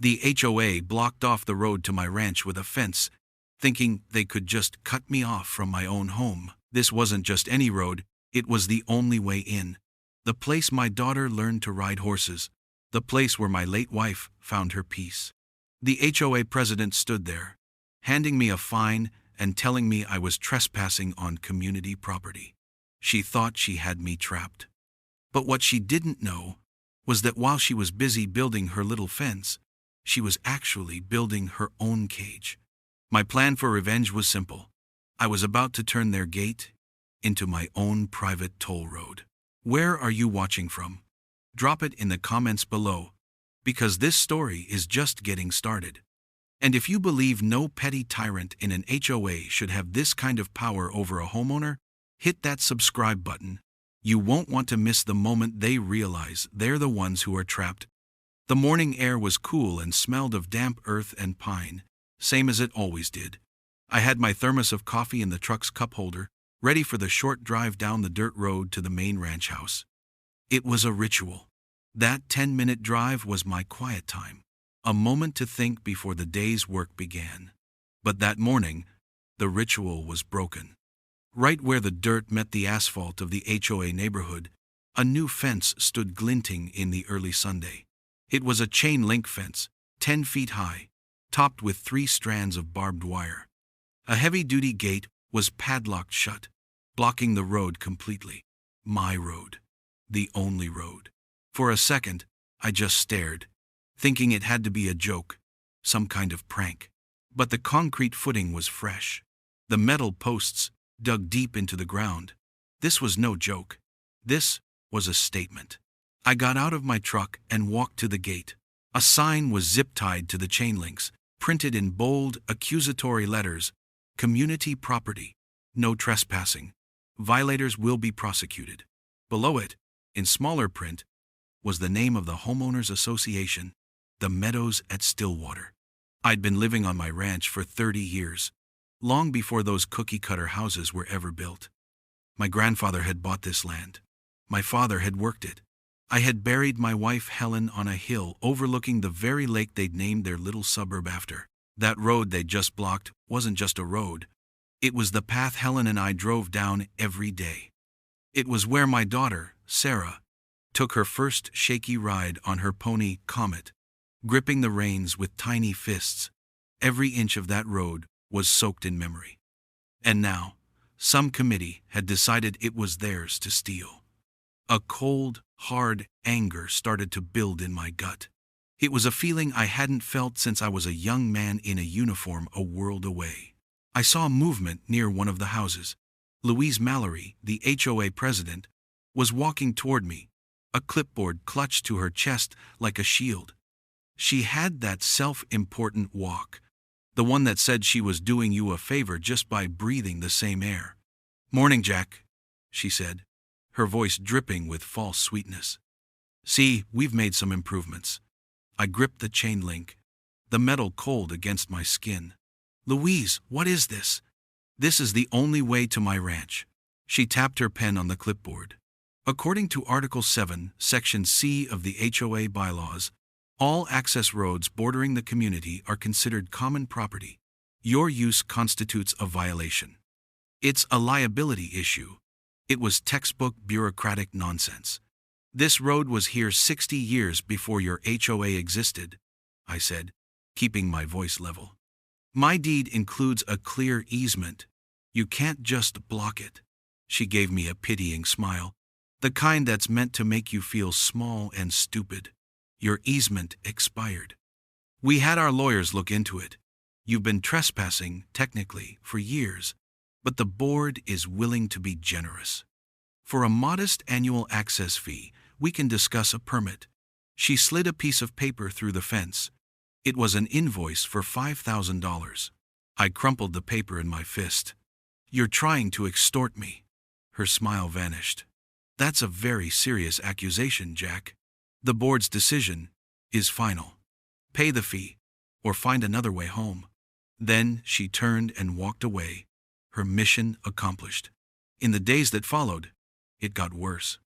The HOA blocked off the road to my ranch with a fence, thinking they could just cut me off from my own home. This wasn't just any road, it was the only way in. The place my daughter learned to ride horses. The place where my late wife found her peace. The HOA president stood there, handing me a fine and telling me I was trespassing on community property. She thought she had me trapped. But what she didn't know was that while she was busy building her little fence, she was actually building her own cage. My plan for revenge was simple. I was about to turn their gate into my own private toll road. Where are you watching from? Drop it in the comments below, because this story is just getting started. And if you believe no petty tyrant in an HOA should have this kind of power over a homeowner, hit that subscribe button. You won't want to miss the moment they realize they're the ones who are trapped. The morning air was cool and smelled of damp earth and pine, same as it always did. I had my thermos of coffee in the truck's cup holder, ready for the short drive down the dirt road to the main ranch house. It was a ritual. That 10-minute drive was my quiet time, a moment to think before the day's work began. But that morning, the ritual was broken. Right where the dirt met the asphalt of the HOA neighborhood, a new fence stood glinting in the early Sunday. It was a chain-link fence, 10 feet high, topped with 3 strands of barbed wire. A heavy-duty gate was padlocked shut, blocking the road completely. My road. The only road. For a second, I just stared, thinking it had to be a joke, some kind of prank. But the concrete footing was fresh. The metal posts dug deep into the ground. This was no joke. This was a statement. I got out of my truck and walked to the gate. A sign was zip-tied to the chain links, printed in bold, accusatory letters: community property, no trespassing. Violators will be prosecuted. Below it, in smaller print, was the name of the Homeowners Association, the Meadows at Stillwater. I'd been living on my ranch for 30 years, long before those cookie-cutter houses were ever built. My grandfather had bought this land. My father had worked it. I had buried my wife Helen on a hill overlooking the very lake they'd named their little suburb after. That road they'd just blocked wasn't just a road. It was the path Helen and I drove down every day. It was where my daughter, Sarah, took her first shaky ride on her pony, Comet, gripping the reins with tiny fists. Every inch of that road was soaked in memory. And now, some committee had decided it was theirs to steal. A cold, hard anger started to build in my gut. It was a feeling I hadn't felt since I was a young man in a uniform a world away. I saw movement near one of the houses. Louise Mallory, the HOA president, was walking toward me, a clipboard clutched to her chest like a shield. She had that self-important walk, the one that said she was doing you a favor just by breathing the same air. "Morning, Jack," she said, her voice dripping with false sweetness. "See, we've made some improvements." I gripped the chain link, the metal cold against my skin. "Louise, what is this?" "This is the only way to my ranch." She tapped her pen on the clipboard. "According to Article 7, Section C of the HOA bylaws, all access roads bordering the community are considered common property. Your use constitutes a violation." It's a liability issue. It was textbook bureaucratic nonsense. "This road was here 60 years before your HOA existed," I said, keeping my voice level. "My deed includes a clear easement. You can't just block it." She gave me a pitying smile, the kind that's meant to make you feel small and stupid. "Your easement expired. We had our lawyers look into it. You've been trespassing, technically, for years, but the board is willing to be generous. For a modest annual access fee, we can discuss a permit." She slid a piece of paper through the fence. It was an invoice for $5,000. I crumpled the paper in my fist. "You're trying to extort me." Her smile vanished. "That's a very serious accusation, Jack. The board's decision is final. Pay the fee, or find another way home." Then she turned and walked away, her mission accomplished. In the days that followed, it got worse.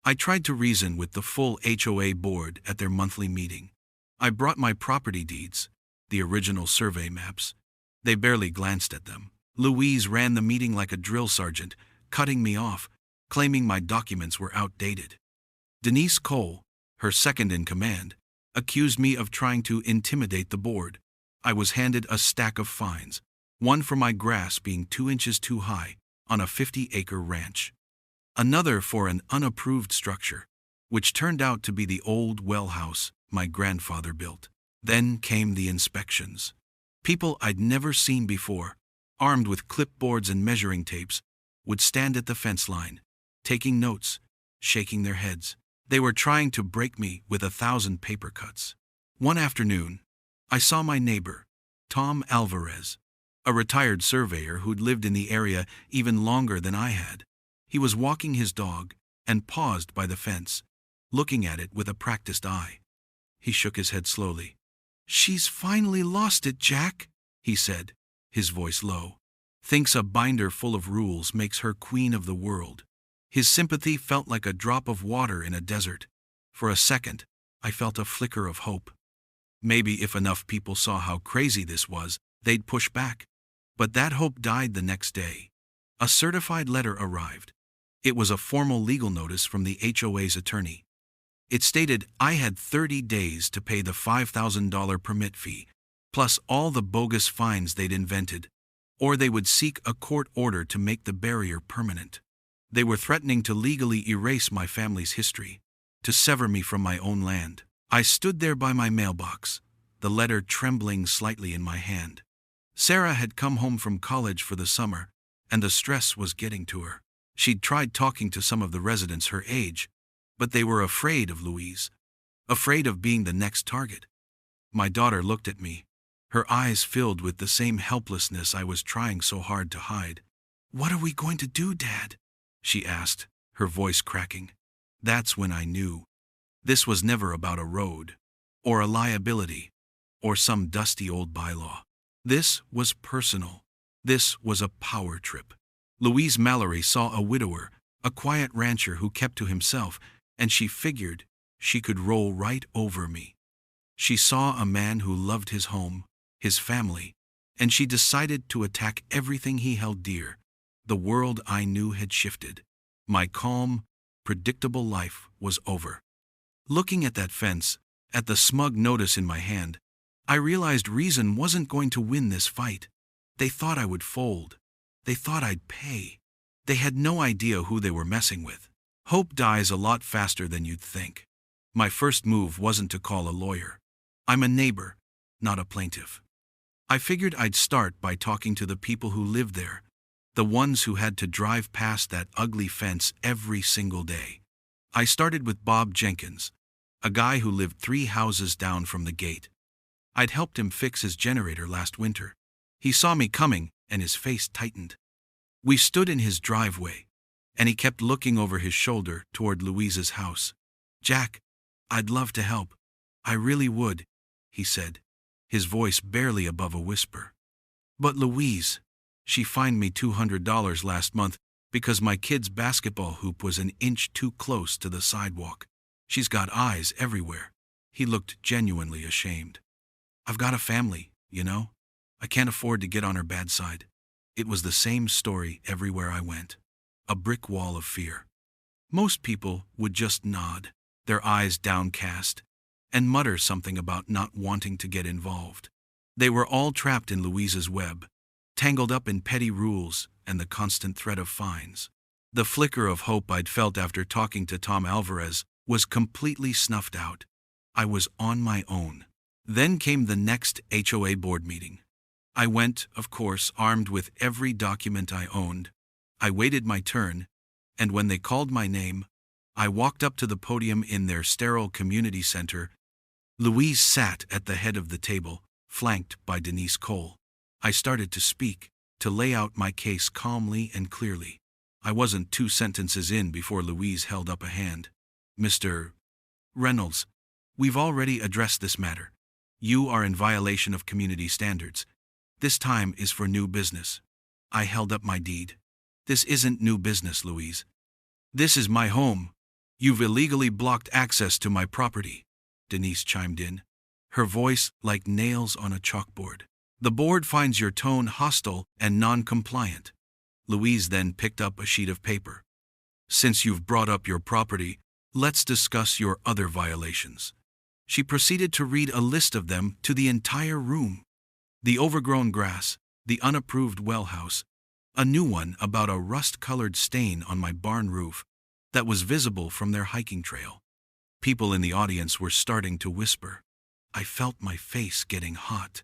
I tried to reason with the full HOA board at their monthly meeting. I brought my property deeds, the original survey maps. They barely glanced at them. Louise ran the meeting like a drill sergeant, cutting me off, claiming my documents were outdated. Denise Cole, her second in command, accused me of trying to intimidate the board. I was handed a stack of fines, one for my grass being 2 inches too high on a 50-acre ranch, another for an unapproved structure, which turned out to be the old well house my grandfather built. Then came the inspections. People I'd never seen before, armed with clipboards and measuring tapes, would stand at the fence line, taking notes, shaking their heads. They were trying to break me with 1,000 paper cuts. One afternoon, I saw my neighbor, Tom Alvarez, a retired surveyor who'd lived in the area even longer than I had. He was walking his dog and paused by the fence, looking at it with a practiced eye. He shook his head slowly. "She's finally lost it, Jack," he said, his voice low. "Thinks a binder full of rules makes her queen of the world." His sympathy felt like a drop of water in a desert. For a second, I felt a flicker of hope. Maybe if enough people saw how crazy this was, they'd push back. But that hope died the next day. A certified letter arrived. It was a formal legal notice from the HOA's attorney. It stated I had 30 days to pay the $5,000 permit fee, plus all the bogus fines they'd invented, or they would seek a court order to make the barrier permanent. They were threatening to legally erase my family's history, to sever me from my own land. I stood there by my mailbox, the letter trembling slightly in my hand. Sarah had come home from college for the summer, and the stress was getting to her. She'd tried talking to some of the residents her age, but they were afraid of Louise, afraid of being the next target. My daughter looked at me, her eyes filled with the same helplessness I was trying so hard to hide. "What are we going to do, Dad?" she asked, her voice cracking. That's when I knew. This was never about a road, or a liability, or some dusty old bylaw. This was personal. This was a power trip. Louise Mallory saw a widower, a quiet rancher who kept to himself, and she figured she could roll right over me. She saw a man who loved his home, his family, and she decided to attack everything he held dear. The world I knew had shifted. My calm, predictable life was over. Looking at that fence, at the smug notice in my hand, I realized reason wasn't going to win this fight. They thought I would fold. They thought I'd pay. They had no idea who they were messing with. Hope dies a lot faster than you'd think. My first move wasn't to call a lawyer. I'm a neighbor, not a plaintiff. I figured I'd start by talking to the people who lived there, the ones who had to drive past that ugly fence every single day. I started with Bob Jenkins, a guy who lived 3 houses down from the gate. I'd helped him fix his generator last winter. He saw me coming, and his face tightened. We stood in his driveway, and he kept looking over his shoulder toward Louise's house. "Jack, I'd love to help. I really would," he said, his voice barely above a whisper. "But Louise, she fined me $200 last month because my kid's basketball hoop was an inch too close to the sidewalk. She's got eyes everywhere." He looked genuinely ashamed. "I've got a family, you know. I can't afford to get on her bad side." It was the same story everywhere I went. A brick wall of fear. Most people would just nod, their eyes downcast, and mutter something about not wanting to get involved. They were all trapped in Louise's web, tangled up in petty rules and the constant threat of fines. The flicker of hope I'd felt after talking to Tom Alvarez was completely snuffed out. I was on my own. Then came the next HOA board meeting. I went, of course, armed with every document I owned. I waited my turn, and when they called my name, I walked up to the podium in their sterile community center. Louise sat at the head of the table, flanked by Denise Cole. I started to speak, to lay out my case calmly and clearly. I wasn't 2 sentences in before Louise held up a hand. "Mr. Reynolds, we've already addressed this matter. You are in violation of community standards. This time is for new business." I held up my deed. "This isn't new business, Louise. This is my home. You've illegally blocked access to my property," Denise chimed in, her voice like nails on a chalkboard. The board finds your tone hostile and non-compliant. Louise then picked up a sheet of paper. Since you've brought up your property, let's discuss your other violations. She proceeded to read a list of them to the entire room. The overgrown grass, the unapproved well house, a new one about a rust-colored stain on my barn roof that was visible from their hiking trail. People in the audience were starting to whisper. I felt my face getting hot.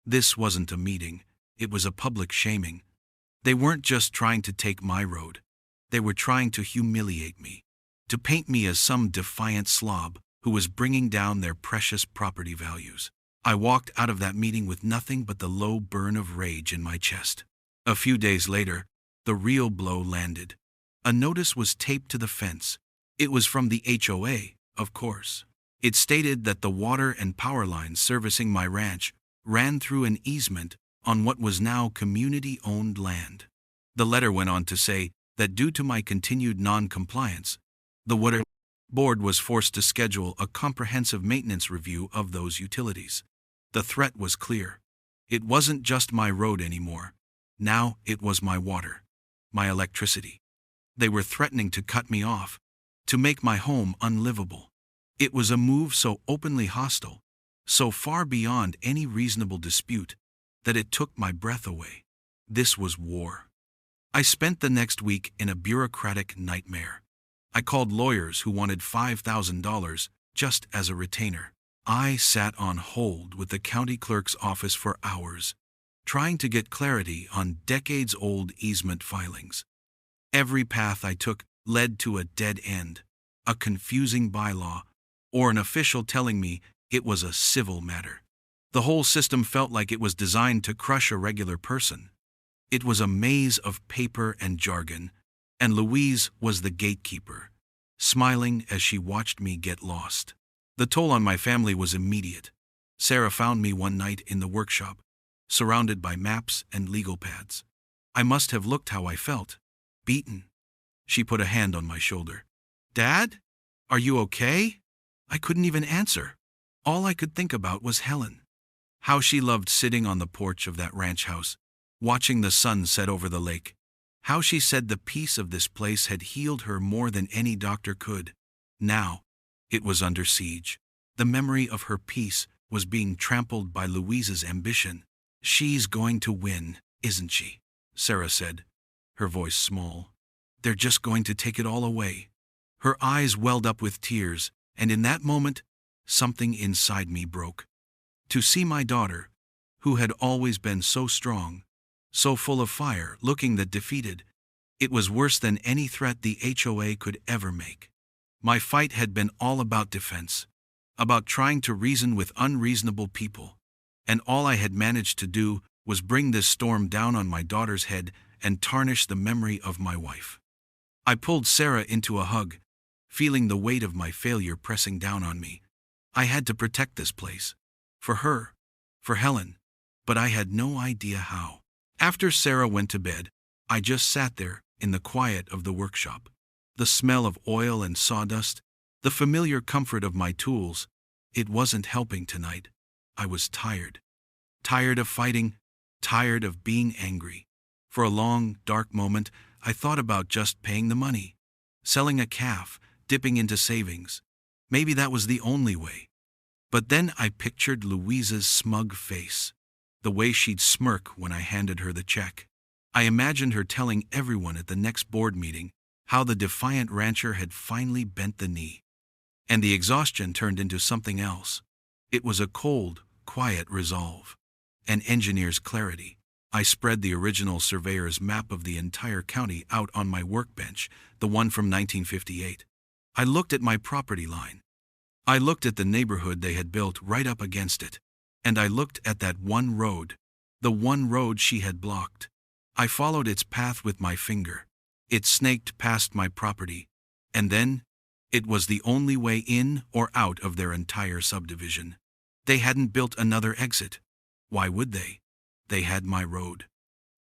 This wasn't a meeting, it was a public shaming. They weren't just trying to take my road. They were trying to humiliate me, to paint me as some defiant slob who was bringing down their precious property values. I walked out of that meeting with nothing but the low burn of rage in my chest. A few days later, the real blow landed. A notice was taped to the fence. It was from the HOA, of course. It stated that the water and power lines servicing my ranch ran through an easement on what was now community-owned land. The letter went on to say that due to my continued non-compliance, the water board was forced to schedule a comprehensive maintenance review of those utilities. The threat was clear. It wasn't just my road anymore. Now it was my water, my electricity. They were threatening to cut me off, to make my home unlivable. It was a move so openly hostile, so far beyond any reasonable dispute, that it took my breath away. This was war. I spent the next week in a bureaucratic nightmare. I called lawyers who wanted $5,000 just as a retainer. I sat on hold with the county clerk's office for hours, trying to get clarity on decades-old easement filings. Every path I took led to a dead end, a confusing bylaw, or an official telling me it was a civil matter. The whole system felt like it was designed to crush a regular person. It was a maze of paper and jargon, and Louise was the gatekeeper, smiling as she watched me get lost. The toll on my family was immediate. Sarah found me one night in the workshop, surrounded by maps and legal pads. I must have looked how I felt, beaten. She put a hand on my shoulder. "Dad? Are you okay?" I couldn't even answer. All I could think about was Helen. How she loved sitting on the porch of that ranch house, watching the sun set over the lake. How she said the peace of this place had healed her more than any doctor could. Now, it was under siege. The memory of her peace was being trampled by Louise's ambition. "She's going to win, isn't she?" Sarah said, her voice small. "They're just going to take it all away." Her eyes welled up with tears, and in that moment, something inside me broke. To see my daughter, who had always been so strong, so full of fire, looking that defeated, it was worse than any threat the HOA could ever make. My fight had been all about defense, about trying to reason with unreasonable people, and all I had managed to do was bring this storm down on my daughter's head and tarnish the memory of my wife. I pulled Sarah into a hug, feeling the weight of my failure pressing down on me. I had to protect this place. For her, for Helen, but I had no idea how. After Sarah went to bed, I just sat there in the quiet of the workshop. The smell of oil and sawdust, the familiar comfort of my tools, it wasn't helping tonight. I was tired. Tired of fighting, tired of being angry. For a long, dark moment, I thought about just paying the money, selling a calf, dipping into savings. Maybe that was the only way. But then I pictured Louise's smug face, the way she'd smirk when I handed her the check. I imagined her telling everyone at the next board meeting how the defiant rancher had finally bent the knee. And the exhaustion turned into something else. It was a cold, quiet resolve. An engineer's clarity. I spread the original surveyor's map of the entire county out on my workbench, the one from 1958. I looked at my property line. I looked at the neighborhood they had built right up against it. And I looked at that one road, the one road she had blocked. I followed its path with my finger. It snaked past my property, and then, it was the only way in or out of their entire subdivision. They hadn't built another exit. Why would they? They had my road.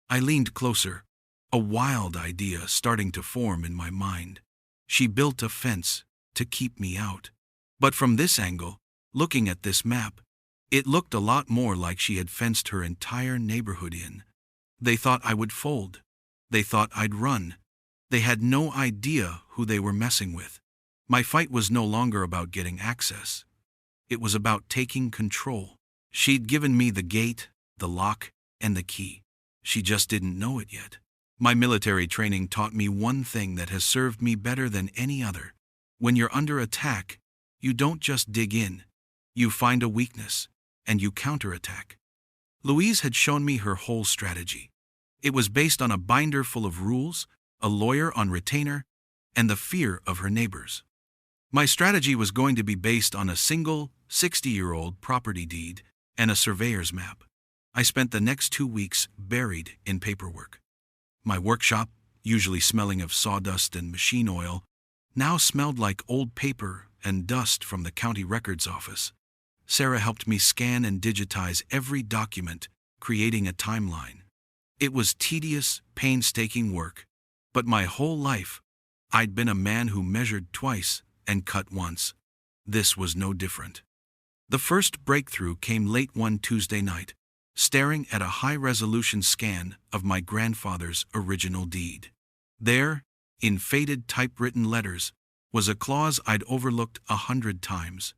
I leaned closer, a wild idea starting to form in my mind. She built a fence to keep me out. But from this angle, looking at this map, It looked a lot more like she had fenced her entire neighborhood in. They thought I would fold. They thought I'd run. They had no idea who they were messing with. My fight was no longer about getting access. It was about taking control. She'd given me the gate, the lock, and the key. She just didn't know it yet. My military training taught me one thing that has served me better than any other. When you're under attack, you don't just dig in. You find a weakness, and you counterattack. Louise had shown me her whole strategy. It was based on a binder full of rules, a lawyer on retainer, and the fear of her neighbors. My strategy was going to be based on a single 60-year-old property deed and a surveyor's map. I spent the next 2 weeks buried in paperwork. My workshop, usually smelling of sawdust and machine oil, now smelled like old paper and dust from the county records office. Sarah helped me scan and digitize every document, creating a timeline. It was tedious, painstaking work, but my whole life, I'd been a man who measured twice and cut once. This was no different. The first breakthrough came late one Tuesday night, staring at a high-resolution scan of my grandfather's original deed. There, in faded typewritten letters, was a clause I'd overlooked 100 times.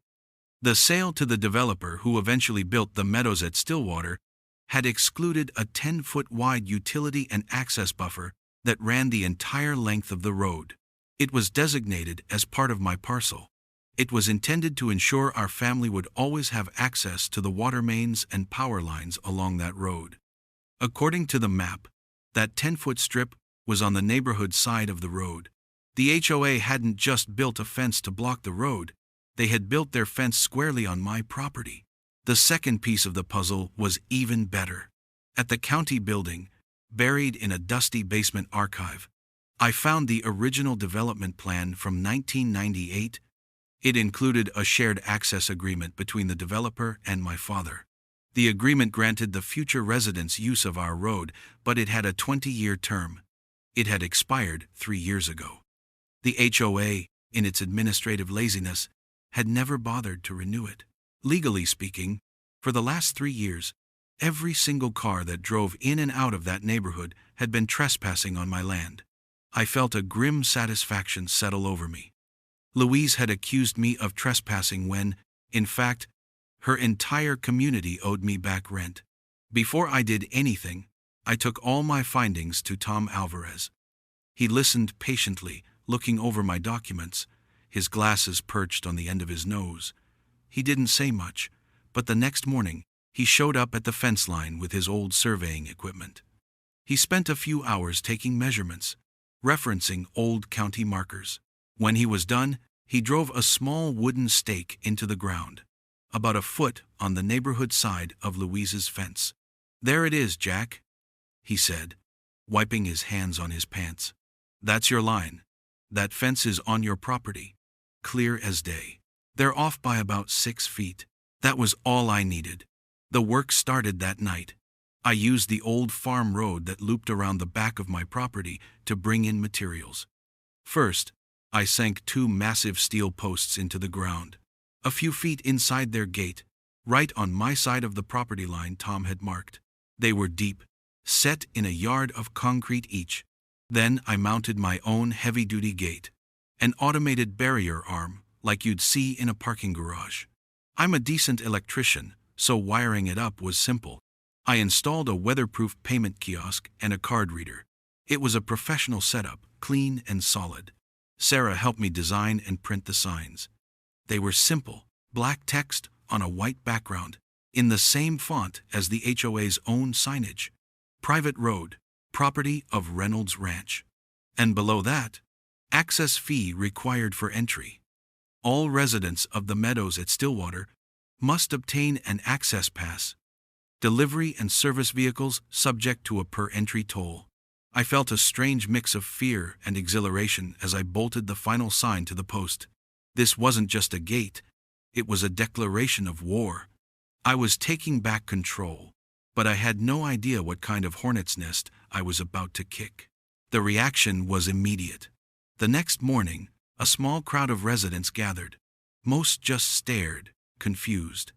The sale to the developer who eventually built the meadows at Stillwater had excluded a 10-foot wide utility and access buffer that ran the entire length of the road. It was designated as part of my parcel. It was intended to ensure our family would always have access to the water mains and power lines along that road. According to the map, that 10-foot strip was on the neighborhood side of the road. The HOA hadn't just built a fence to block the road, they had built their fence squarely on my property. The second piece of the puzzle was even better. At the county building, buried in a dusty basement archive, I found the original development plan from 1998. It included a shared access agreement between the developer and my father. The agreement granted the future residents use of our road, but it had a 20-year term. It had expired 3 years ago. The HOA, in its administrative laziness, had never bothered to renew it. Legally speaking, for the last 3 years, every single car that drove in and out of that neighborhood had been trespassing on my land. I felt a grim satisfaction settle over me. Louise had accused me of trespassing when, in fact, her entire community owed me back rent. Before I did anything, I took all my findings to Tom Alvarez. He listened patiently, looking over my documents, his glasses perched on the end of his nose. He didn't say much, but the next morning, he showed up at the fence line with his old surveying equipment. He spent a few hours taking measurements, referencing old county markers. When he was done, he drove a small wooden stake into the ground, about a foot on the neighborhood side of Louise's fence. "There it is, Jack," he said, wiping his hands on his pants. "That's your line. That fence is on your property. Clear as day. They're off by about 6 feet. That was all I needed." The work started that night. I used the old farm road that looped around the back of my property to bring in materials. First, I sank 2 massive steel posts into the ground, a few feet inside their gate, right on my side of the property line Tom had marked. They were deep, set in a yard of concrete each. Then I mounted my own heavy-duty gate, an automated barrier arm like you'd see in a parking garage. I'm a decent electrician, so wiring it up was simple. I installed a weatherproof payment kiosk and a card reader. It was a professional setup, clean and solid. Sarah helped me design and print the signs. They were simple, black text on a white background, in the same font as the HOA's own signage. Private road, property of Reynolds Ranch. And below that, access fee required for entry. All residents of the meadows at Stillwater must obtain an access pass. Delivery and service vehicles subject to a per-entry toll. I felt a strange mix of fear and exhilaration as I bolted the final sign to the post. This wasn't just a gate, it was a declaration of war. I was taking back control, but I had no idea what kind of hornet's nest I was about to kick. The reaction was immediate. The next morning, a small crowd of residents gathered. Most just stared, confused.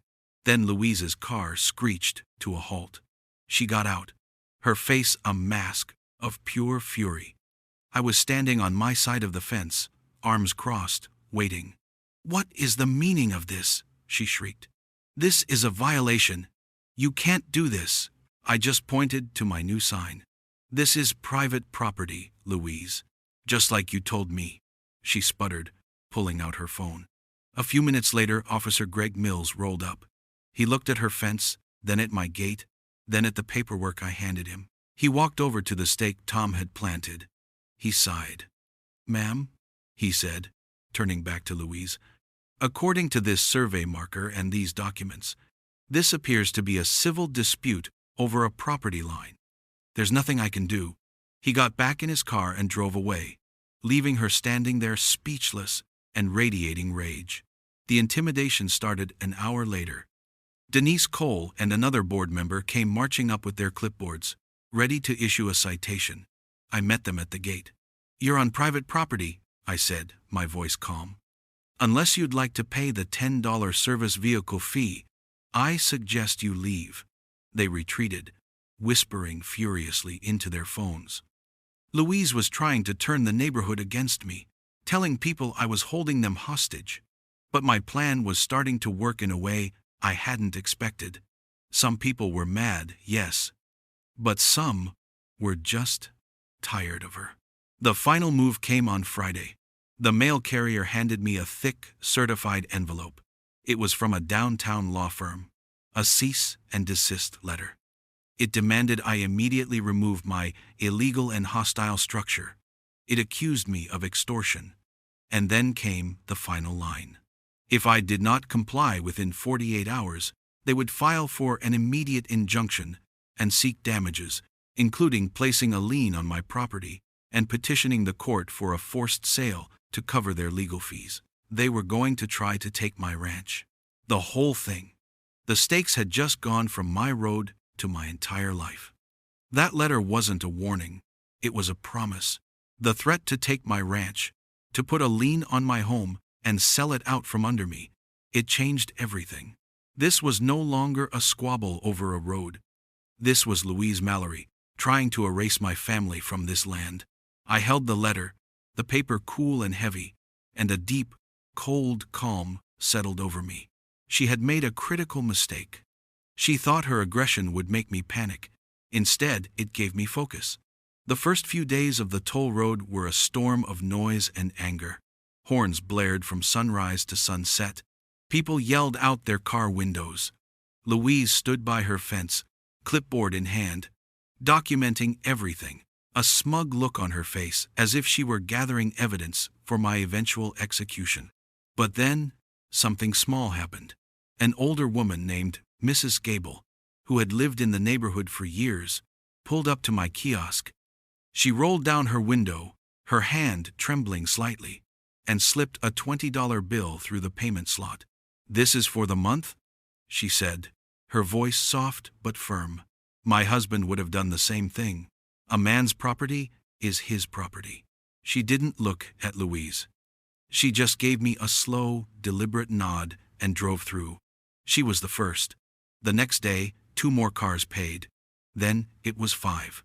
Then Louise's car screeched to a halt. She got out, her face a mask of pure fury. I was standing on my side of the fence, arms crossed, waiting. "What is the meaning of this?" she shrieked. "This is a violation. You can't do this." I just pointed to my new sign. "This is private property, Louise. Just like you told me," she sputtered, pulling out her phone. A few minutes later, Officer Greg Mills rolled up. He looked at her fence, then at my gate, then at the paperwork I handed him. He walked over to the stake Tom had planted. He sighed. "Ma'am," he said, turning back to Louise, "according to this survey marker and these documents, this appears to be a civil dispute over a property line. There's nothing I can do." He got back in his car and drove away, leaving her standing there speechless and radiating rage. The intimidation started an hour later. Denise Cole and another board member came marching up with their clipboards, ready to issue a citation. I met them at the gate. "You're on private property," I said, my voice calm. "Unless you'd like to pay the $10 service vehicle fee, I suggest you leave." They retreated, whispering furiously into their phones. Louise was trying to turn the neighborhood against me, telling people I was holding them hostage. But my plan was starting to work in a way I hadn't expected. Some people were mad, yes, but some were just tired of her. The final move came on Friday. The mail carrier handed me a thick, certified envelope. It was from a downtown law firm, a cease and desist letter. It demanded I immediately remove my illegal and hostile structure. It accused me of extortion. And then came the final line. If I did not comply within 48 hours, they would file for an immediate injunction and seek damages, including placing a lien on my property and petitioning the court for a forced sale to cover their legal fees. They were going to try to take my ranch. The whole thing. The stakes had just gone from my road to my entire life. That letter wasn't a warning. It was a promise. The threat to take my ranch, to put a lien on my home and sell it out from under me. It changed everything. This was no longer a squabble over a road. This was Louise Mallory, trying to erase my family from this land. I held the letter, the paper cool and heavy, and a deep, cold calm settled over me. She had made a critical mistake. She thought her aggression would make me panic. Instead, it gave me focus. The first few days of the toll road were a storm of noise and anger. Horns blared from sunrise to sunset. People yelled out their car windows. Louise stood by her fence, clipboard in hand, documenting everything, a smug look on her face as if she were gathering evidence for my eventual execution. But then, something small happened. An older woman named Mrs. Gable, who had lived in the neighborhood for years, pulled up to my kiosk. She rolled down her window, her hand trembling slightly, and slipped a $20 bill through the payment slot. "This is for the month?" she said, her voice soft but firm. My husband would have done the same thing. A man's property is his property. She didn't look at Louise. She just gave me a slow, deliberate nod and drove through. She was the first. The next day, 2 more cars paid. Then it was 5.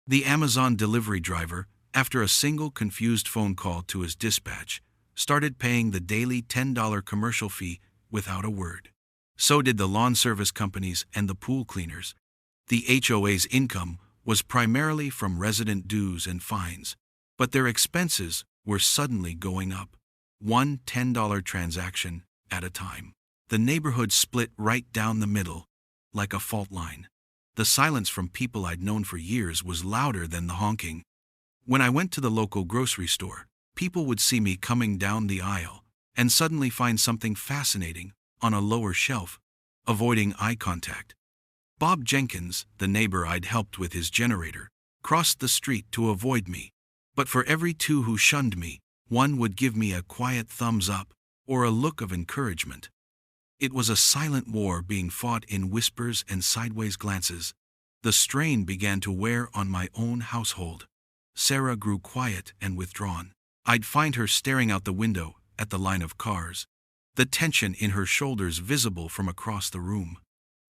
The Amazon delivery driver, after a single confused phone call to his dispatch, started paying the daily $10 commercial fee without a word. So did the lawn service companies and the pool cleaners. The HOA's income was primarily from resident dues and fines, but their expenses were suddenly going up, one $10 transaction at a time. The neighborhood split right down the middle, like a fault line. The silence from people I'd known for years was louder than the honking. When I went to the local grocery store, people would see me coming down the aisle and suddenly find something fascinating on a lower shelf, avoiding eye contact. Bob Jenkins, the neighbor I'd helped with his generator, crossed the street to avoid me, but for every 2 who shunned me, 1 would give me a quiet thumbs up or a look of encouragement. It was a silent war being fought in whispers and sideways glances. The strain began to wear on my own household. Sarah grew quiet and withdrawn. I'd find her staring out the window at the line of cars, the tension in her shoulders visible from across the room.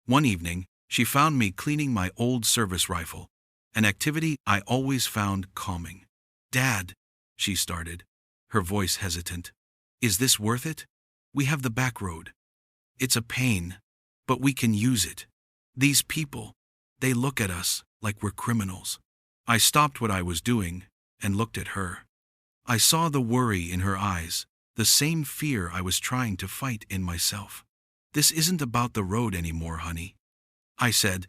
One evening, she found me cleaning my old service rifle, an activity I always found calming. "Dad," she started, her voice hesitant, "is this worth it? We have the back road. It's a pain, but we can use it. These people, they look at us like we're criminals." I stopped what I was doing and looked at her. I saw the worry in her eyes, the same fear I was trying to fight in myself. "This isn't about the road anymore, honey," I said.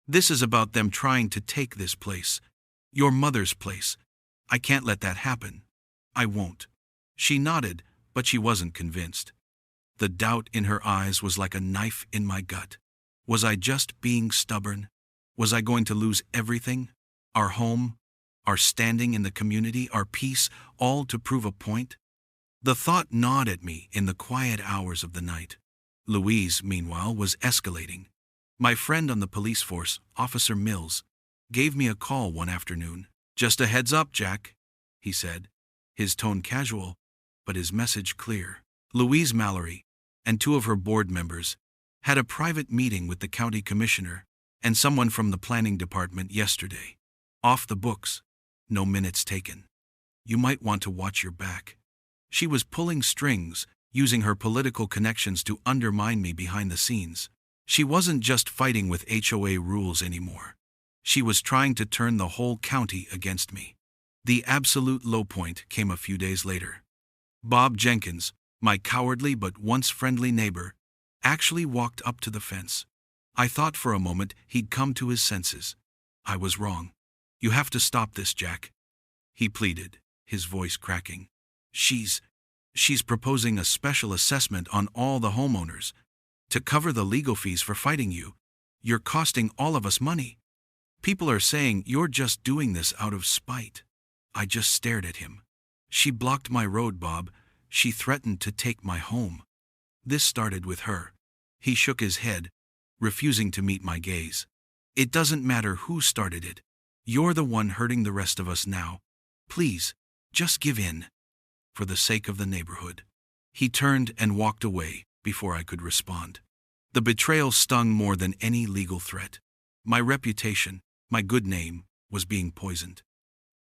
"This is about them trying to take this place. Your mother's place. I can't let that happen. I won't." She nodded, but she wasn't convinced. The doubt in her eyes was like a knife in my gut. Was I just being stubborn? Was I going to lose everything? Our home, our standing in the community, our peace, all to prove a point? The thought gnawed at me in the quiet hours of the night. Louise, meanwhile, was escalating. My friend on the police force, Officer Mills, gave me a call one afternoon. "Just a heads up, Jack," he said, his tone casual, but his message clear. Louise Mallory and 2 of her board members had a private meeting with the county commissioner and someone from the planning department yesterday. Off the books, no minutes taken. You might want to watch your back. She was pulling strings, using her political connections to undermine me behind the scenes. She wasn't just fighting with HOA rules anymore. She was trying to turn the whole county against me. The absolute low point came a few days later. Bob Jenkins, my cowardly but once friendly neighbor, actually walked up to the fence. I thought for a moment he'd come to his senses. I was wrong. "You have to stop this, Jack," he pleaded, his voice cracking. She's proposing a special assessment on all the homeowners to cover the legal fees for fighting you. You're costing all of us money. People are saying you're just doing this out of spite." I just stared at him. "She blocked my road, Bob. She threatened to take my home." This started with her. He shook his head, refusing to meet my gaze. "It doesn't matter who started it. You're the one hurting the rest of us now. Please, just give in. For the sake of the neighborhood." He turned and walked away before I could respond. The betrayal stung more than any legal threat. My reputation, my good name, was being poisoned.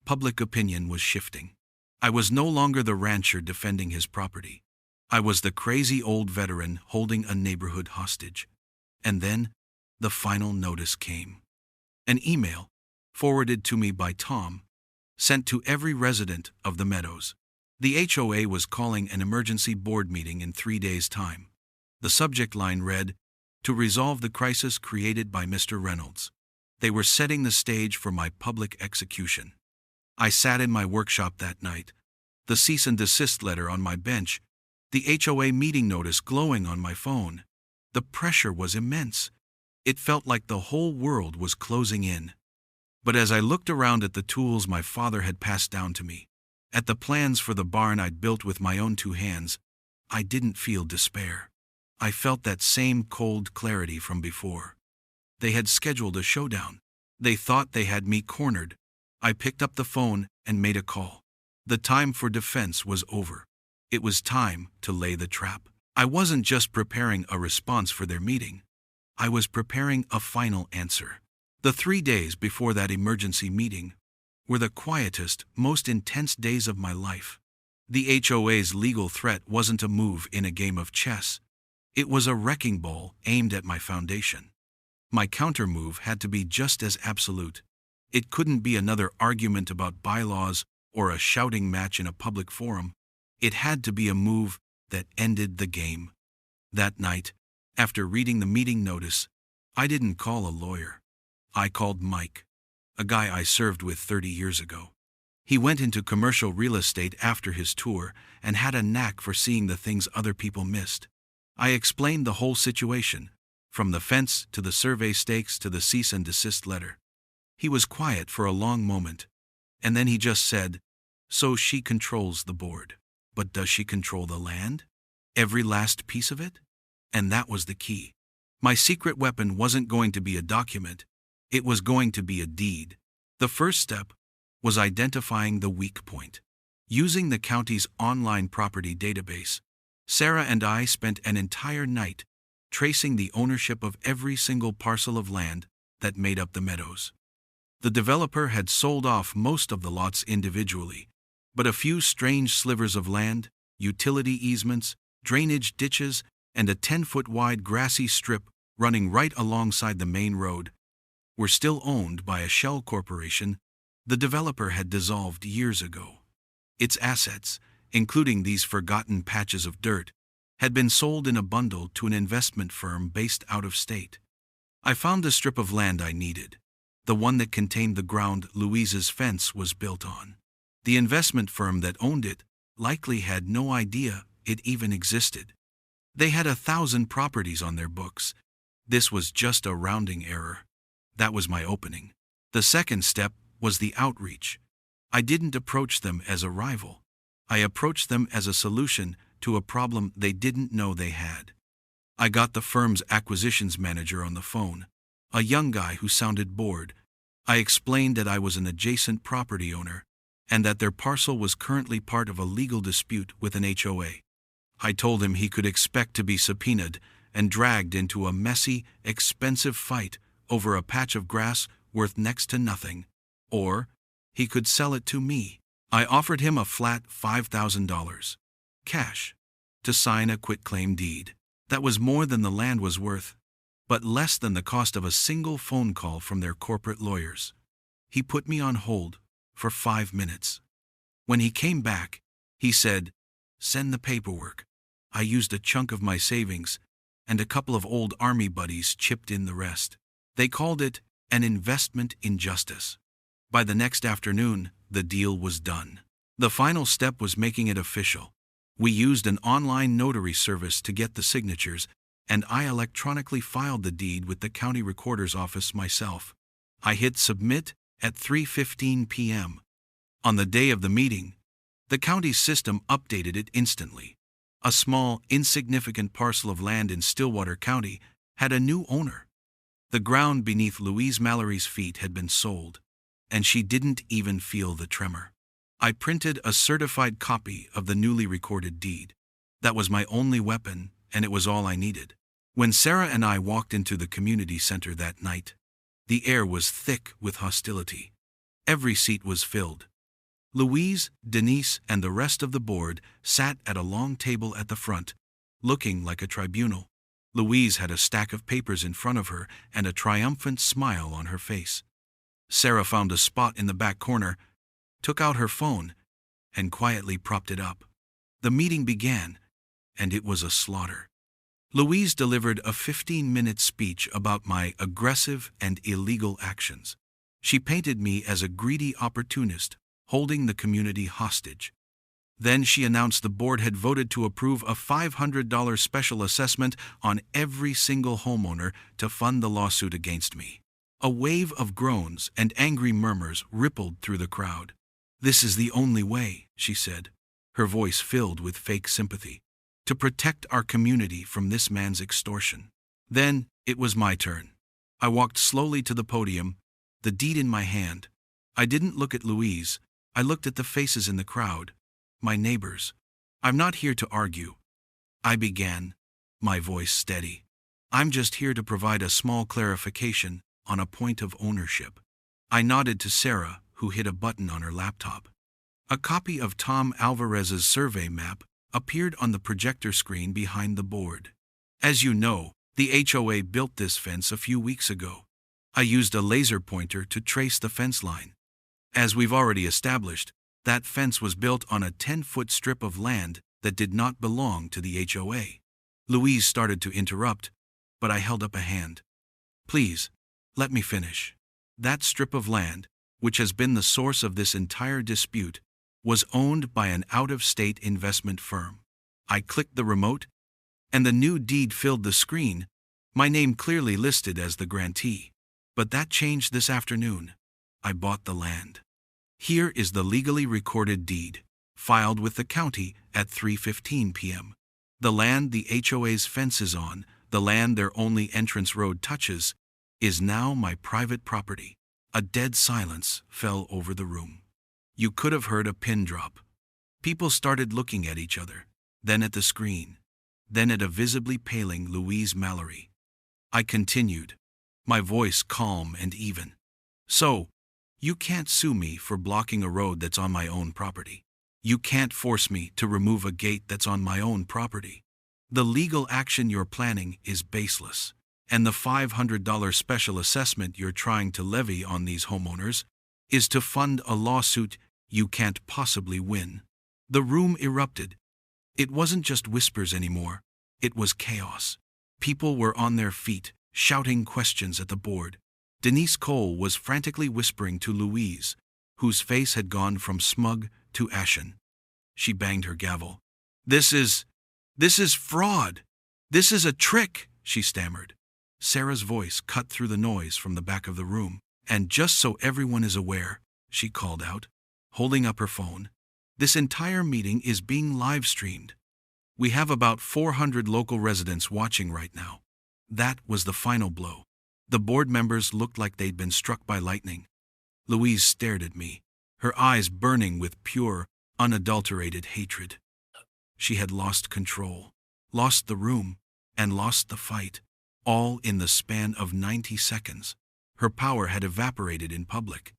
Public opinion was shifting. I was no longer the rancher defending his property. I was the crazy old veteran holding a neighborhood hostage. And then, the final notice came. An email, forwarded to me by Tom, sent to every resident of the Meadows. The HOA was calling an emergency board meeting in 3 days' time. The subject line read, "To resolve the crisis created by Mr. Reynolds." They were setting the stage for my public execution. I sat in my workshop that night, the cease and desist letter on my bench, the HOA meeting notice glowing on my phone. The pressure was immense. It felt like the whole world was closing in. But as I looked around at the tools my father had passed down to me, at the plans for the barn I'd built with my own 2 hands, I didn't feel despair. I felt that same cold clarity from before. They had scheduled a showdown. They thought they had me cornered. I picked up the phone and made a call. The time for defense was over. It was time to lay the trap. I wasn't just preparing a response for their meeting. I was preparing a final answer. The 3 days before that emergency meeting were the quietest, most intense days of my life. The HOA's legal threat wasn't a move in a game of chess. It was a wrecking ball aimed at my foundation. My counter-move had to be just as absolute. It couldn't be another argument about bylaws or a shouting match in a public forum. It had to be a move that ended the game. That night, after reading the meeting notice, I didn't call a lawyer. I called Mike, a guy I served with 30 years ago. He went into commercial real estate after his tour and had a knack for seeing the things other people missed. I explained the whole situation, from the fence to the survey stakes to the cease and desist letter. He was quiet for a long moment, and then he just said, "So she controls the board. But does she control the land? Every last piece of it?" And that was the key. My secret weapon wasn't going to be a document. It was going to be a deed. The first step was identifying the weak point. Using the county's online property database, Sarah and I spent an entire night tracing the ownership of every single parcel of land that made up the meadows. The developer had sold off most of the lots individually, but a few strange slivers of land, utility easements, drainage ditches, and a 10-foot wide grassy strip running right alongside the main road were still owned by a shell corporation the developer had dissolved years ago. Its assets, including these forgotten patches of dirt, had been sold in a bundle to an investment firm based out of state. I found the strip of land I needed, the one that contained the ground Louise's fence was built on. The investment firm that owned it likely had no idea it even existed. They had 1,000 properties on their books. This was just a rounding error. That was my opening. The second step was the outreach. I didn't approach them as a rival. I approached them as a solution to a problem they didn't know they had. I got the firm's acquisitions manager on the phone, a young guy who sounded bored. I explained that I was an adjacent property owner and that their parcel was currently part of a legal dispute with an HOA. I told him he could expect to be subpoenaed and dragged into a messy, expensive fight over a patch of grass worth next to nothing, or he could sell it to me. I offered him a flat $5,000, cash, to sign a quitclaim deed. That was more than the land was worth, but less than the cost of a single phone call from their corporate lawyers. He put me on hold for 5 minutes. When he came back, he said, "Send the paperwork." I used a chunk of my savings, and a couple of old army buddies chipped in the rest. They called it an investment in justice. By the next afternoon, the deal was done. The final step was making it official. We used an online notary service to get the signatures, and I electronically filed the deed with the county recorder's office myself. I hit submit at 3:15 p.m. On the day of the meeting, the county's system updated it instantly. A small, insignificant parcel of land in Stillwater County had a new owner. The ground beneath Louise Mallory's feet had been sold, and she didn't even feel the tremor. I printed a certified copy of the newly recorded deed. That was my only weapon, and it was all I needed. When Sarah and I walked into the community center that night, the air was thick with hostility. Every seat was filled. Louise, Denise, and the rest of the board sat at a long table at the front, looking like a tribunal. Louise had a stack of papers in front of her and a triumphant smile on her face. Sarah found a spot in the back corner, took out her phone, and quietly propped it up. The meeting began, and it was a slaughter. Louise delivered a 15-minute speech about my aggressive and illegal actions. She painted me as a greedy opportunist, holding the community hostage. Then she announced the board had voted to approve a $500 special assessment on every single homeowner to fund the lawsuit against me. A wave of groans and angry murmurs rippled through the crowd. "This is the only way," she said, her voice filled with fake sympathy, "to protect our community from this man's extortion." Then it was my turn. I walked slowly to the podium, the deed in my hand. I didn't look at Louise. I looked at the faces in the crowd, my neighbors. "I'm not here to argue," I began, my voice steady. "I'm just here to provide a small clarification on a point of ownership." I nodded to Sarah, who hit a button on her laptop. A copy of Tom Alvarez's survey map appeared on the projector screen behind the board. "As you know, the HOA built this fence a few weeks ago." I used a laser pointer to trace the fence line. "As we've already established, that fence was built on a 10-foot strip of land that did not belong to the HOA. Louise started to interrupt, but I held up a hand. "Please, let me finish. That strip of land, which has been the source of this entire dispute, was owned by an out-of-state investment firm." I clicked the remote, and the new deed filled the screen, my name clearly listed as the grantee. But that changed this afternoon. I bought the land. Here is the legally recorded deed, filed with the county at 3:15 p.m. The land the HOA's fence is on, the land their only entrance road touches, is now my private property. A dead silence fell over the room. You could have heard a pin drop. People started looking at each other. then at the screen, then at a visibly paling Louise Mallory. I continued, my voice calm and even. So, you can't sue me for blocking a road that's on my own property. You can't force me to remove a gate that's on my own property. The legal action you're planning is baseless, and the $500 special assessment you're trying to levy on these homeowners is to fund a lawsuit you can't possibly win. The room erupted. It wasn't just whispers anymore. It was chaos. People were on their feet, shouting questions at the board. Denise Cole was frantically whispering to Louise, whose face had gone from smug to ashen. She banged her gavel. This is fraud. This is a trick, she stammered. Sarah's voice cut through the noise from the back of the room. And just so everyone is aware, she called out, holding up her phone, this entire meeting is being live-streamed. We have about 400 local residents watching right now. That was the final blow. The board members looked like they'd been struck by lightning. Louise stared at me, her eyes burning with pure, unadulterated hatred. She had lost control, lost the room, and lost the fight, all in the span of 90 seconds. Her power had evaporated in public.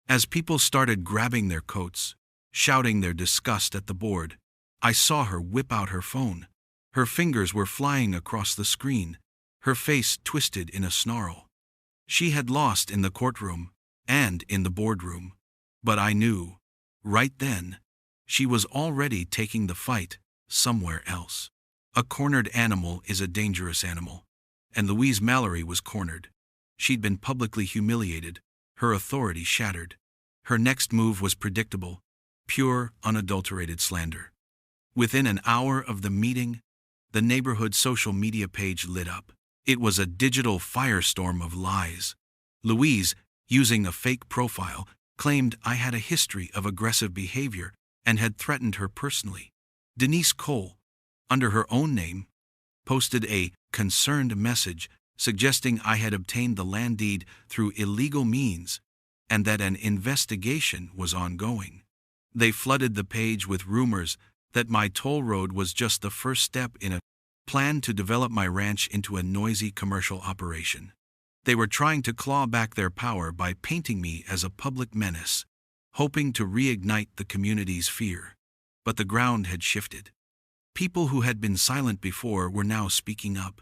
As people started grabbing their coats, shouting their disgust at the board, I saw her whip out her phone. Her fingers were flying across the screen, her face twisted in a snarl. She had lost in the courtroom and in the boardroom, but I knew, right then, she was already taking the fight somewhere else. A cornered animal is a dangerous animal, and Louise Mallory was cornered. She'd been publicly humiliated, her authority shattered. Her next move was predictable, pure, unadulterated slander. Within an hour of the meeting, the neighborhood social media page lit up. It was a digital firestorm of lies. Louise, using a fake profile, claimed I had a history of aggressive behavior and had threatened her personally. Denise Cole, under her own name, posted a concerned message suggesting I had obtained the land deed through illegal means and that an investigation was ongoing. They flooded the page with rumors that my toll road was just the first step in a plan to develop my ranch into a noisy commercial operation. They were trying to claw back their power by painting me as a public menace, hoping to reignite the community's fear. But the ground had shifted. People who had been silent before were now speaking up.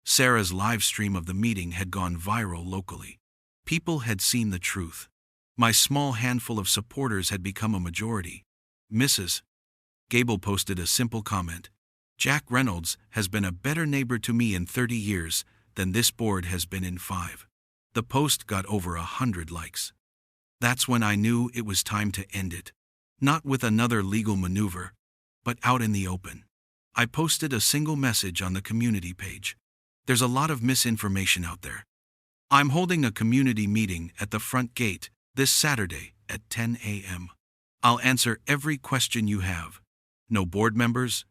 Sarah's live stream of the meeting had gone viral locally. People had seen the truth. My small handful of supporters had become a majority. Mrs. Gable posted a simple comment. Jack Reynolds has been a better neighbor to me in 30 years than this board has been in 5. The post got over 100 likes. That's when I knew it was time to end it. Not with another legal maneuver, but out in the open. I posted a single message on the community page. There's a lot of misinformation out there. I'm holding a community meeting at the front gate this Saturday at 10 a.m. I'll answer every question you have. No board members,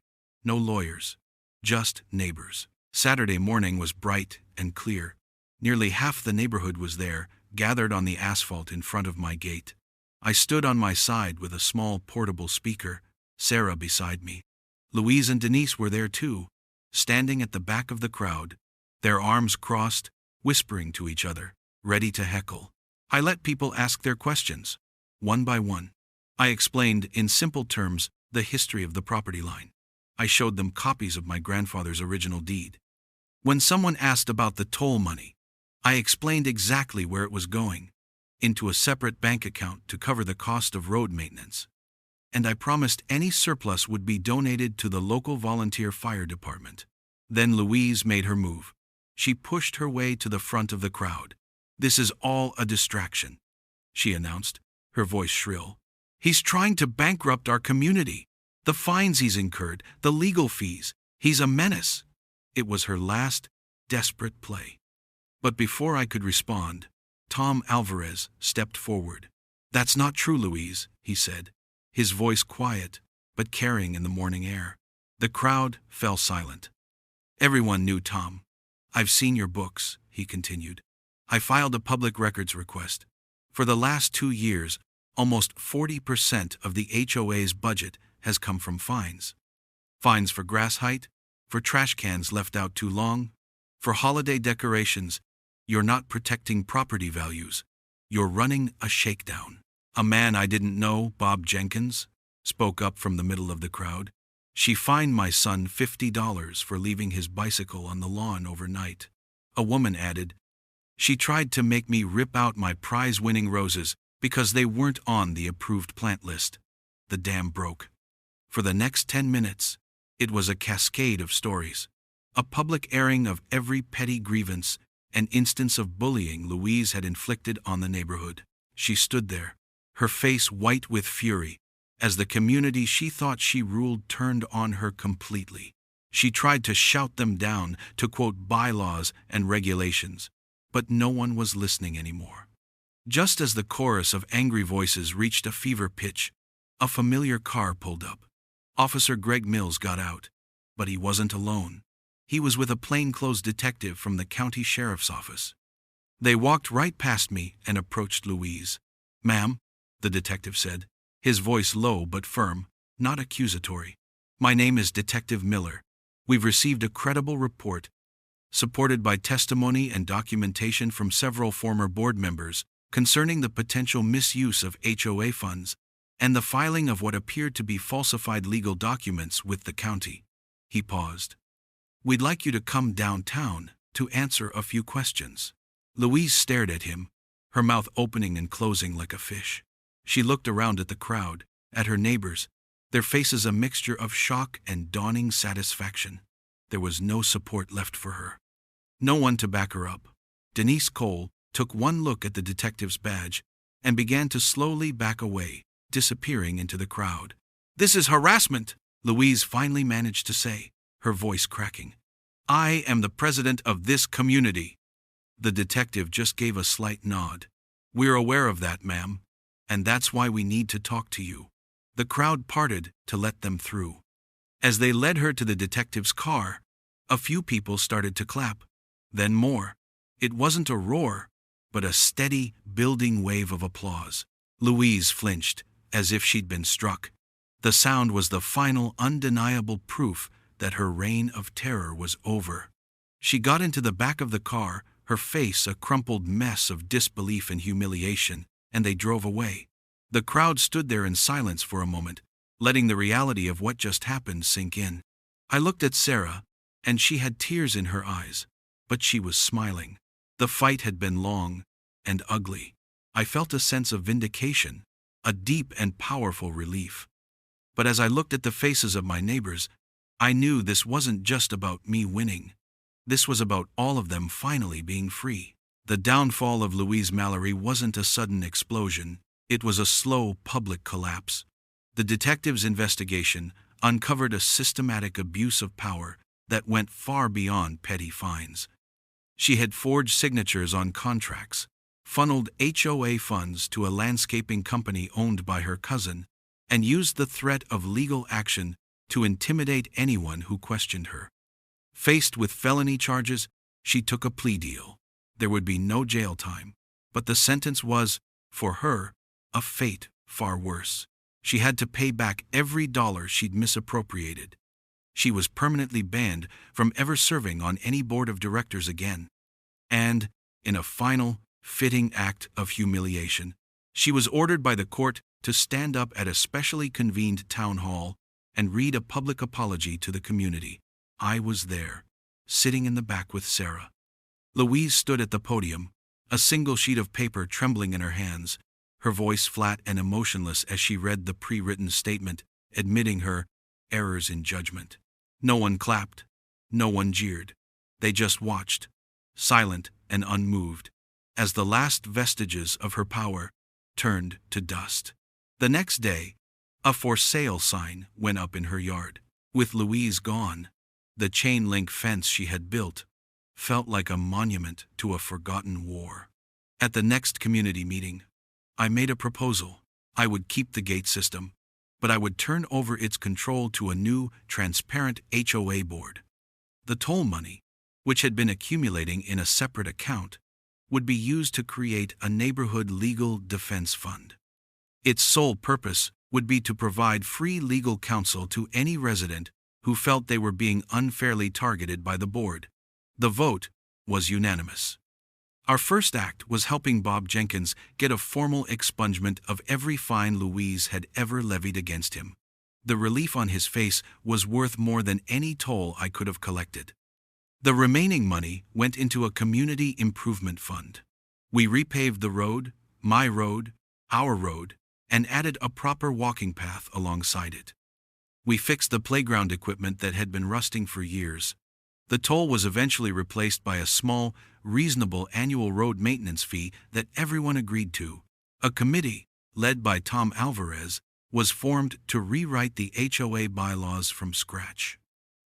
no lawyers, just neighbors. Saturday morning was bright and clear. Nearly half the neighborhood was there, gathered on the asphalt in front of my gate. I stood on my side with a small portable speaker, Sarah beside me. Louise and Denise were there too, standing at the back of the crowd, their arms crossed, whispering to each other, ready to heckle. I let people ask their questions, one by one. I explained in simple terms the history of the property line. I showed them copies of my grandfather's original deed. When someone asked about the toll money, I explained exactly where it was going, into a separate bank account to cover the cost of road maintenance. And I promised any surplus would be donated to the local volunteer fire department. Then Louise made her move. She pushed her way to the front of the crowd. This is all a distraction, she announced, her voice shrill. He's trying to bankrupt our community. The fines he's incurred, the legal fees. He's a menace. It was her last, desperate play. But before I could respond, Tom Alvarez stepped forward. That's not true, Louise, he said, his voice quiet, but carrying in the morning air. The crowd fell silent. Everyone knew Tom. I've seen your books, he continued. I filed a public records request. For the last 2 years, almost 40% of the HOA's budget has come from fines. Fines for grass height, for trash cans left out too long, for holiday decorations. You're not protecting property values. You're running a shakedown. A man I didn't know, Bob Jenkins, spoke up from the middle of the crowd. She fined my son $50 for leaving his bicycle on the lawn overnight. A woman added, she tried to make me rip out my prize-winning roses because they weren't on the approved plant list. The dam broke. For the next 10 minutes, it was a cascade of stories. A public airing of every petty grievance and instance of bullying Louise had inflicted on the neighborhood. She stood there, her face white with fury, as the community she thought she ruled turned on her completely. She tried to shout them down, to quote bylaws and regulations, but no one was listening anymore. Just as the chorus of angry voices reached a fever pitch, a familiar car pulled up. Officer Greg Mills got out, but he wasn't alone. He was with a plainclothes detective from the county sheriff's office. They walked right past me and approached Louise. "Ma'am," the detective said, his voice low but firm, not accusatory. "My name is Detective Miller. We've received a credible report, supported by testimony and documentation from several former board members, concerning the potential misuse of HOA funds and the filing of what appeared to be falsified legal documents with the county." He paused. "We'd like you to come downtown to answer a few questions." Louise stared at him, her mouth opening and closing like a fish. She looked around at the crowd, at her neighbors, their faces a mixture of shock and dawning satisfaction. There was no support left for her. No one to back her up. Denise Cole took one look at the detective's badge and began to slowly back away, disappearing into the crowd. "This is harassment," Louise finally managed to say, her voice cracking. "I am the president of this community." The detective just gave a slight nod. "We're aware of that, ma'am, and that's why we need to talk to you." The crowd parted to let them through. As they led her to the detective's car, a few people started to clap, then more. It wasn't a roar, but a steady, building wave of applause. Louise flinched, as if she'd been struck. The sound was the final, undeniable proof that her reign of terror was over. She got into the back of the car, her face a crumpled mess of disbelief and humiliation, and they drove away. The crowd stood there in silence for a moment, letting the reality of what just happened sink in. I looked at Sarah, and she had tears in her eyes, but she was smiling. The fight had been long and ugly. I felt a sense of vindication, a deep and powerful relief. But as I looked at the faces of my neighbors, I knew this wasn't just about me winning. This was about all of them finally being free. The downfall of Louise Mallory wasn't a sudden explosion. It was a slow public collapse. The detective's investigation uncovered a systematic abuse of power that went far beyond petty fines. She had forged signatures on contracts, funneled HOA funds to a landscaping company owned by her cousin, and used the threat of legal action to intimidate anyone who questioned her. Faced with felony charges, she took a plea deal. There would be no jail time, but the sentence was, for her, a fate far worse. She had to pay back every dollar she'd misappropriated. She was permanently banned from ever serving on any board of directors again. And, in a final, fitting act of humiliation, she was ordered by the court to stand up at a specially convened town hall and read a public apology to the community. I was there, sitting in the back with Sarah. Louise stood at the podium, a single sheet of paper trembling in her hands, her voice flat and emotionless as she read the pre-written statement, admitting her errors in judgment. No one clapped, no one jeered. They just watched, silent and unmoved, as the last vestiges of her power turned to dust. The next day, a for sale sign went up in her yard. With Louise gone, the chain-link fence she had built felt like a monument to a forgotten war. At the next community meeting, I made a proposal. I would keep the gate system, but I would turn over its control to a new, transparent HOA board. The toll money, which had been accumulating in a separate account, would be used to create a neighborhood legal defense fund. Its sole purpose would be to provide free legal counsel to any resident who felt they were being unfairly targeted by the board. The vote was unanimous. Our first act was helping Bob Jenkins get a formal expungement of every fine Louise had ever levied against him. The relief on his face was worth more than any toll I could have collected. The remaining money went into a community improvement fund. We repaved the road, my road, our road, and added a proper walking path alongside it. We fixed the playground equipment that had been rusting for years. The toll was eventually replaced by a small, reasonable annual road maintenance fee that everyone agreed to. A committee, led by Tom Alvarez, was formed to rewrite the HOA bylaws from scratch.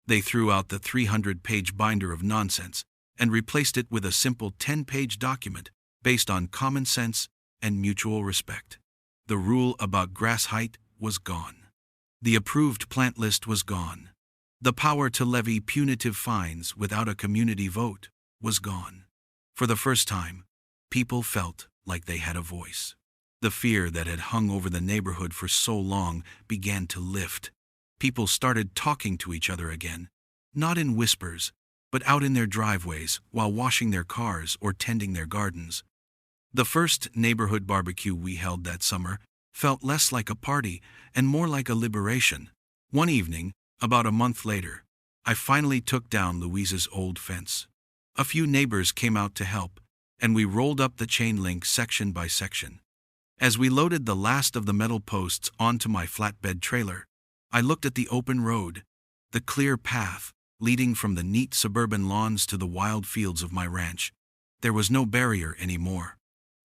They threw out the 300-page binder of nonsense and replaced it with a simple 10-page document based on common sense and mutual respect. The rule about grass height was gone. The approved plant list was gone. The power to levy punitive fines without a community vote was gone. For the first time, people felt like they had a voice. The fear that had hung over the neighborhood for so long began to lift. People started talking to each other again, not in whispers, but out in their driveways while washing their cars or tending their gardens. The first neighborhood barbecue we held that summer felt less like a party and more like a liberation. One evening, about a month later, I finally took down Louise's old fence. A few neighbors came out to help, and we rolled up the chain link section by section. As we loaded the last of the metal posts onto my flatbed trailer, I looked at the open road, the clear path leading from the neat suburban lawns to the wild fields of my ranch. There was no barrier anymore.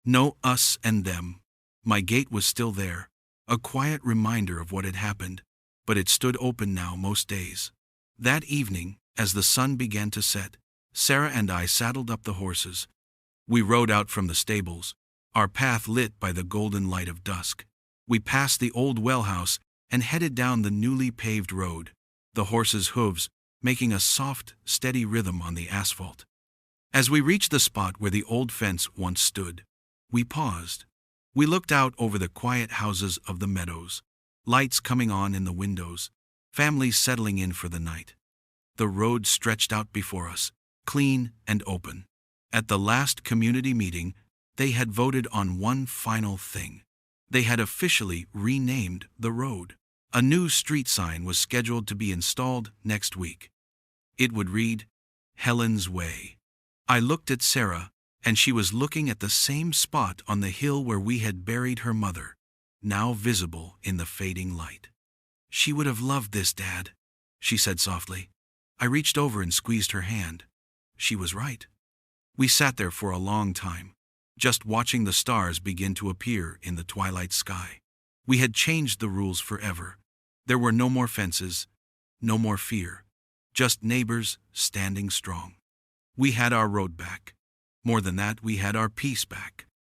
No us and them. My gate was still there, a quiet reminder of what had happened, but it stood open now most days. That evening, as the sun began to set, Sarah and I saddled up the horses. We rode out from the stables, our path lit by the golden light of dusk. We passed the old well house and headed down the newly paved road, the horses' hooves making a soft, steady rhythm on the asphalt. As we reached the spot where the old fence once stood, we paused. We looked out over the quiet houses of the meadows, lights coming on in the windows, families settling in for the night. The road stretched out before us, clean and open. At the last community meeting, they had voted on one final thing. They had officially renamed the road. A new street sign was scheduled to be installed next week. It would read, Helen's Way. I looked at Sarah, and she was looking at the same spot on the hill where we had buried her mother, now visible in the fading light. She would have loved this, Dad, she said softly. I reached over and squeezed her hand. She was right. We sat there for a long time, just watching the stars begin to appear in the twilight sky. We had changed the rules forever. There were no more fences, no more fear, just neighbors standing strong. We had our road back. More than that, we had our peace back.